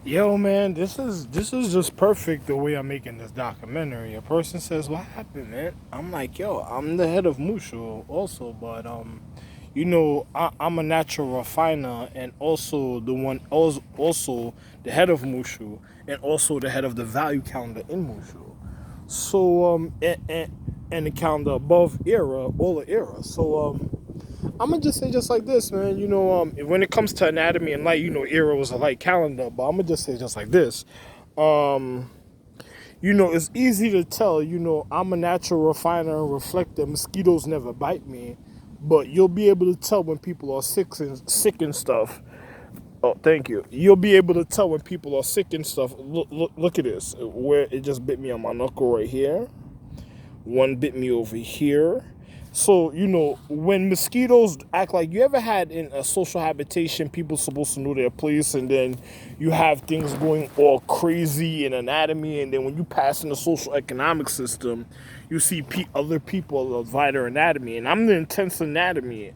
Yo, man, this is just perfect the way I'm making this documentary. A person says, "What happened, man?" I'm like, "Yo, I'm the head of Mushu also, but I'm a natural refiner and also also the head of Mushu and also the head of the value calendar in Mushu. So and the calendar above era, all the era. I'm gonna just say just like this, man. When it comes to anatomy and light, era was a light calendar, but I'm gonna just say just like this. Um, it's easy to tell. I'm a natural refiner and reflector. Mosquitoes never bite me, but you'll be able to tell when people are sick and stuff. Oh, thank you. You'll be able to tell when people are sick and stuff. Look at this. Where it just bit me on my knuckle right here. One bit me over here. So, when mosquitoes act like you ever had in a social habitation, people supposed to know their place, and then you have things going all crazy in anatomy, and then when you pass in the social economic system, you see other people of lighter anatomy, and I'm the intense anatomy.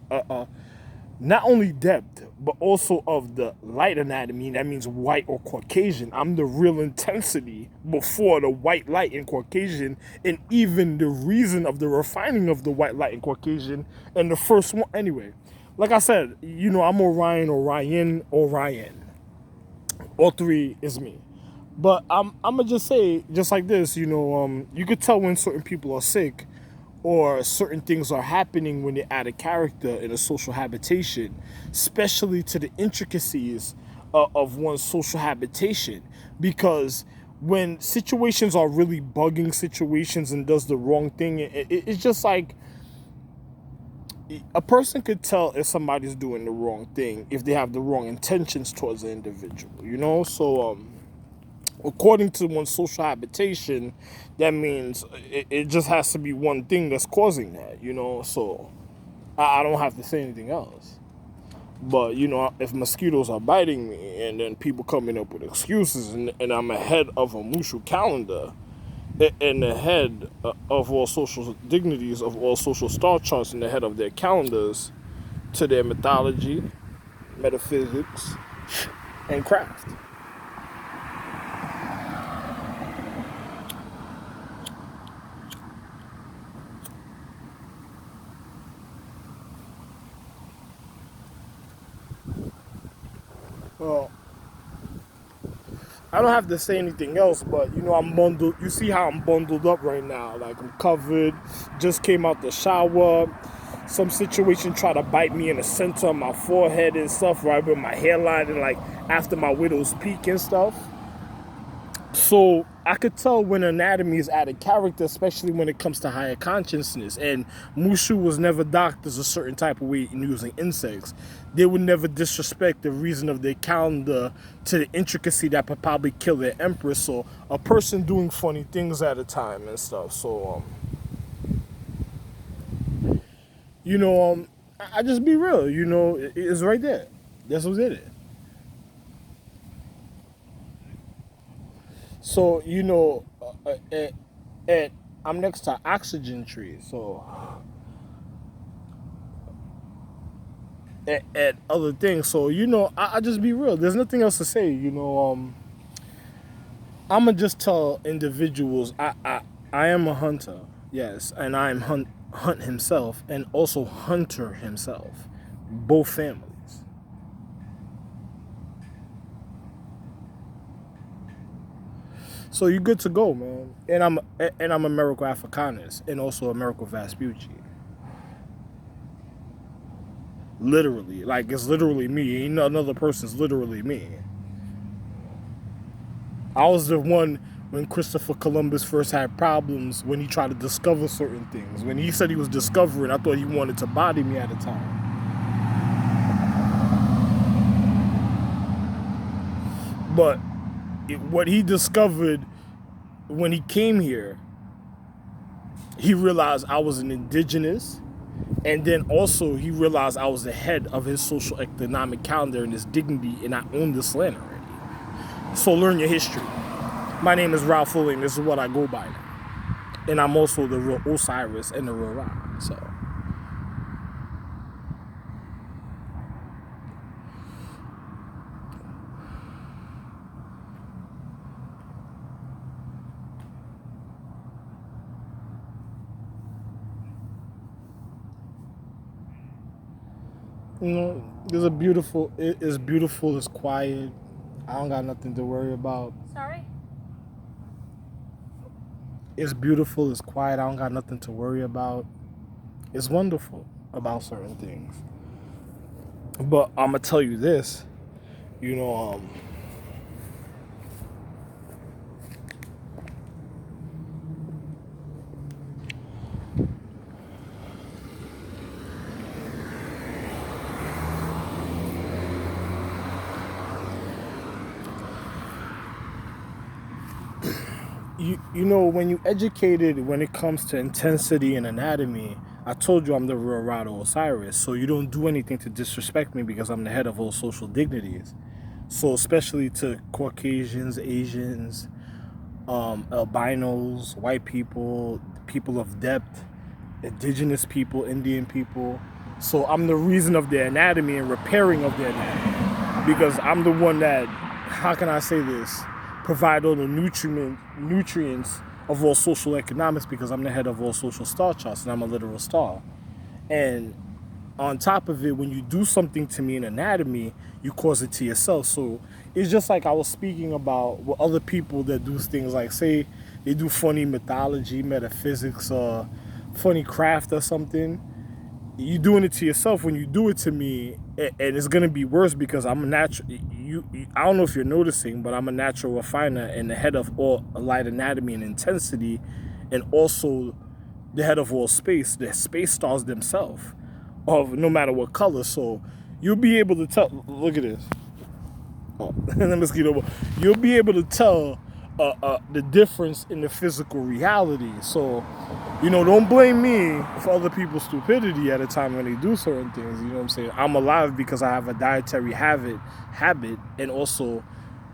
Not only depth, but also of the light anatomy. That means white or Caucasian. I'm the real intensity before the white light in Caucasian, and even the reason of the refining of the white light in Caucasian. And the first one, anyway, like I said, I'm Orion. All three is me. But I'm gonna just say just like this, you could tell when certain people are sick or certain things are happening when they're out of character in a social habitation, especially to the intricacies of one's social habitation. Because when situations are really bugging situations and does the wrong thing, it's just like a person could tell if somebody's doing the wrong thing if they have the wrong intentions towards the individual. So according to one's social habitation, that means it just has to be one thing that's causing that. So I don't have to say anything else. But if mosquitoes are biting me and then people coming up with excuses, and I'm ahead of a Mushu calendar and the head of all social dignities, of all social star charts, and the head of their calendars to their mythology, metaphysics, and craft. Well, I don't have to say anything else, but I'm bundled. You see how I'm bundled up right now? Like, I'm covered. Just came out the shower. Some situation tried to bite me in the center of my forehead and stuff, right with my hairline, and like after my widow's peak and stuff. So I could tell when anatomy is out of character, especially when it comes to higher consciousness. And Mushu was never docked as a certain type of way in using insects. They would never disrespect the reason of their calendar to the intricacy that could probably kill their empress or a person doing funny things at a time and stuff. So, I just be real. It's right there. That's what did it. So, and I'm next to oxygen tree. So and other things. So I just be real. There's nothing else to say. I'ma just tell individuals I am a hunter, yes, and I am hunt himself and also hunter himself, both families. So you're good to go, man. And I'm a Miracle Africanus and also a Miracle Vespucci. Literally, like it's literally me. Ain't another person's literally me. I was the one when Christopher Columbus first had problems when he tried to discover certain things. When he said he was discovering, I thought he wanted to body me at a time. But what he discovered when he came here, he realized I was an indigenous, and then also he realized I was the head of his social economic calendar and his dignity, and I own this land already. So learn your history. My name is Ralph Fulling. This is what I go by now. And I'm also the real Osiris and the real Ra. So, You know, there's a beautiful. It's beautiful. It's quiet. I don't got nothing to worry about. Sorry? It's beautiful. It's quiet. I don't got nothing to worry about. It's wonderful about certain things. But I'm gonna tell you this. You know, you know, when you educated when it comes to intensity and anatomy, I told you I'm the real Rado Osiris. So you don't do anything to disrespect me because I'm the head of all social dignities. So especially to Caucasians, Asians, albinos, white people, people of depth, indigenous people, Indian people. So I'm the reason of their anatomy and repairing of their anatomy. Because I'm the one that, how can I say this, provide all the nutrients of all social economics, because I'm the head of all social star charts and I'm a literal star. And on top of it, when you do something to me in anatomy, you cause it to yourself. So it's just like I was speaking about with other people that do things like, say, they do funny mythology, metaphysics, or funny craft or something. You doing it to yourself when you do it to me, and it's gonna be worse because I'm a natural. I don't know if you're noticing, but I'm a natural refiner and the head of all light anatomy and intensity, and also the head of all space. The space stars themselves, of no matter what color. So you'll be able to tell. Look at this. Oh, the mosquito. You'll be able to tell the difference in the physical reality. So, you know, don't blame me for other people's stupidity at a time when they do certain things. You know what I'm saying? I'm alive because I have a dietary habit, and also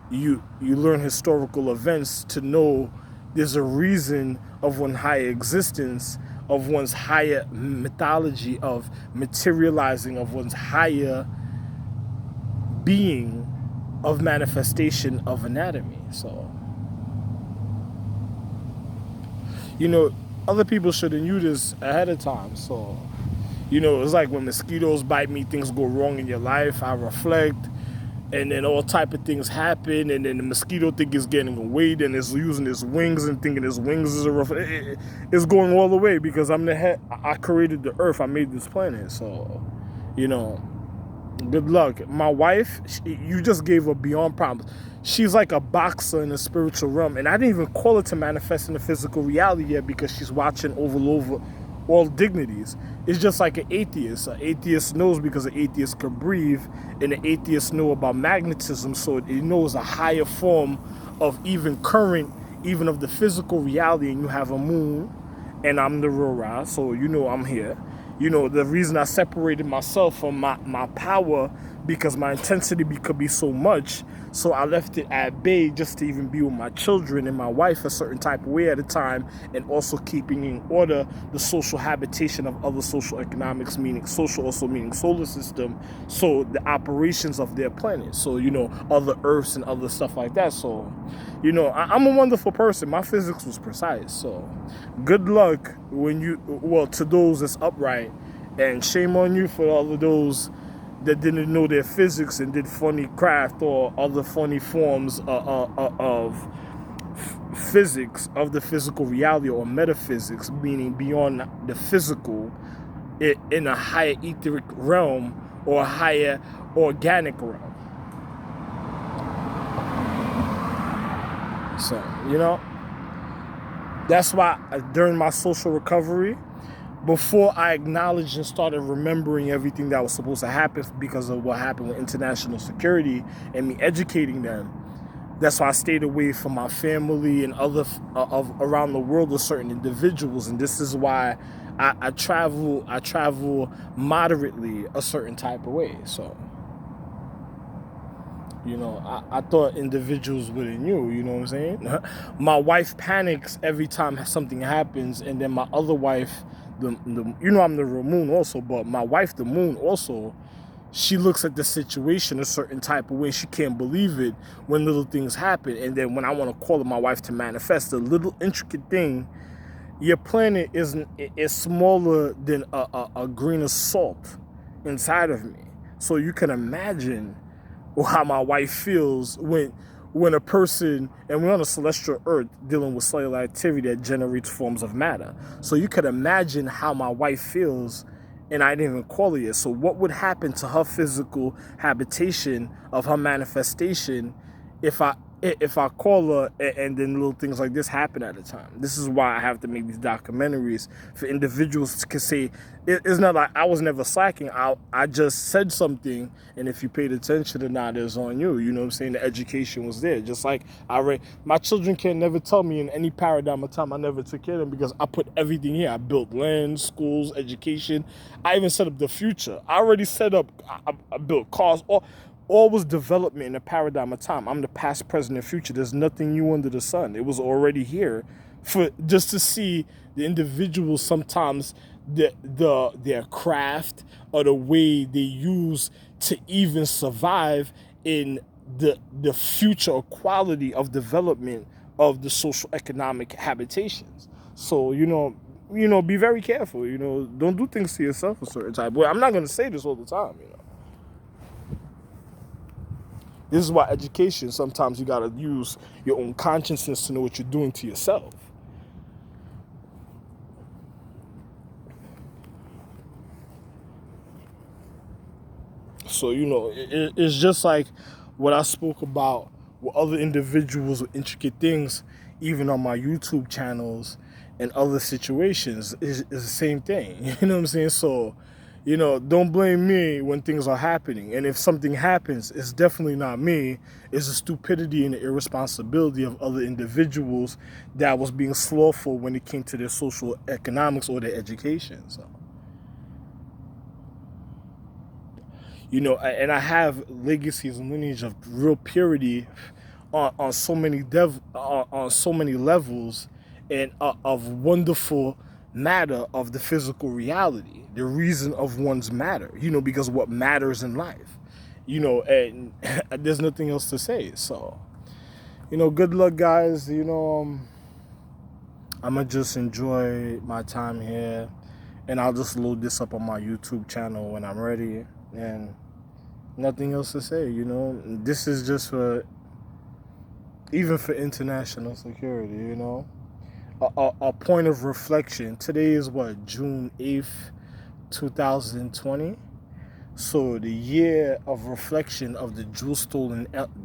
you learn historical events to know there's a reason of one higher existence, of one's higher mythology, of materializing of one's higher being, of manifestation of anatomy. So, you know, other people should have knew this ahead of time. So, you know, it's like when mosquitoes bite me, things go wrong in your life. I reflect, and then all type of things happen, and then the mosquito think it's getting away, then it's using its wings and thinking its wings is a rough. It's going all the way because I'm the head. I created the earth. I made this planet. So, you know, good luck. My wife, you just gave her beyond problems. She's like a boxer in the spiritual realm, and I didn't even call it to manifest in the physical reality yet because she's watching over all dignities. It's just like an atheist. An atheist knows because an atheist can breathe, and an atheist know about magnetism, so it knows a higher form of even current, even of the physical reality. And you have a moon, and I'm the real Ra, so you know I'm here. You know, the reason I separated myself from my power, because my intensity could be so much, so I left it at bay just to even be with my children and my wife a certain type of way at a time, and also keeping in order the social habitation of other social economics, meaning social, also meaning solar system, so the operations of their planet, so, you know, other earths and other stuff like that. So, you know, I'm a wonderful person. My physics was precise. So good luck when you, well, to those that's upright, and shame on you for all of those that didn't know their physics and did funny craft or other funny forms of physics, of the physical reality, or metaphysics, meaning beyond the physical, in a higher etheric realm or a higher organic realm. So, you know, that's why during my social recovery, before I acknowledged and started remembering everything that was supposed to happen because of what happened with international security and me educating them, that's why I stayed away from my family and other around the world with certain individuals. And this is why I travel moderately a certain type of way. So, you know, I thought individuals wouldn't know, you know what I'm saying? My wife panics every time something happens, and then my other wife, you know, I'm the real moon also, but my wife, the moon also, she looks at the situation a certain type of way. She can't believe it when little things happen. And then when I want to call my wife to manifest a little intricate thing, your planet is smaller than a grain of salt inside of me. So you can imagine how my wife feels when a person, and we're on a celestial earth dealing with cellular activity that generates forms of matter. So you could imagine how my wife feels, and I didn't even call it yet. So what would happen to her physical habitation of her manifestation if I call her and then little things like this happen at a time? This is why I have to make these documentaries for individuals to say, it's not like I was never slacking. I just said something, and if you paid attention or not, it's on you. You know what I'm saying? The education was there. Just like my children can never tell me in any paradigm of time I never took care of them, because I put everything here. I built land, schools, education. I even set up the future. I already set up, I built cars. All was development in a paradigm of time. I'm the past, present, and future. There's nothing new under the sun. It was already here, for just to see the individuals sometimes their craft or the way they use to even survive in the future quality of development of the social economic habitations. So be very careful. Don't do things to yourself a certain type. Well, I'm not gonna say this all the time. This is why education, sometimes you gotta use your own consciousness to know what you're doing to yourself. So, it's just like what I spoke about with other individuals with intricate things, even on my YouTube channels and other situations, is the same thing. You know what I'm saying? So, don't blame me when things are happening. And if something happens, it's definitely not me. It's the stupidity and the irresponsibility of other individuals that was being slothful when it came to their social economics or their education. So, and I have legacies and lineage of real purity on so many on so many levels, and of wonderful matter of the physical reality, the reason of one's matter, because what matters in life, and there's nothing else to say. So, good luck, guys. I'm gonna just enjoy my time here, and I'll just load this up on my YouTube channel when I'm ready, and nothing else to say. This is just even for international security, a point of reflection. Today is what, June 8th, 2020. So the year of reflection of the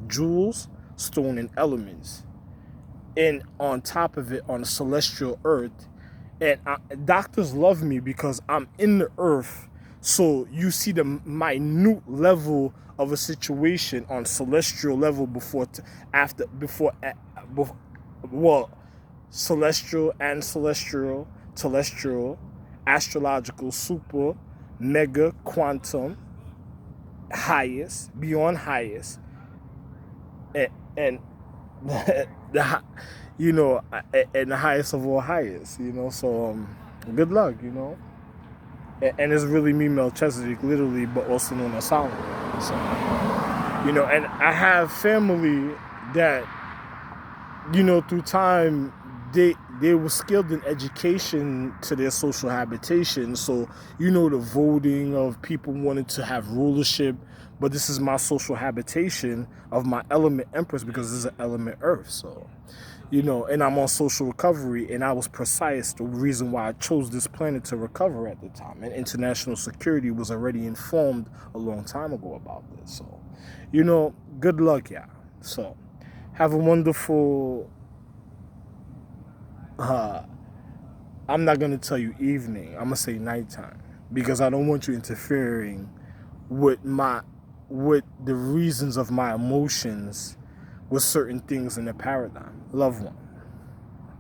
jewels, stone, and elements. And on top of it, on the celestial earth. And doctors love me because I'm in the earth. So you see the minute level of a situation on celestial level celestial and telestial, astrological, super, mega, quantum, highest, beyond highest, and the and the highest of all highest. So good luck. And it's really me, Melchizedek, literally, but also known as Solomon. So, and I have family that, through time, they were skilled in education to their social habitation. So, the voting of people wanted to have rulership, but this is my social habitation of my element Empress, because this is an element Earth. So, and I'm on social recovery, and I was precise the reason why I chose this planet to recover at the time. And international security was already informed a long time ago about this. So, good luck, yeah. So, have a wonderful, I'm not going to tell you evening, I'm going to say nighttime, because I don't want you interfering with the reasons of my emotions with certain things in the paradigm. Loved one.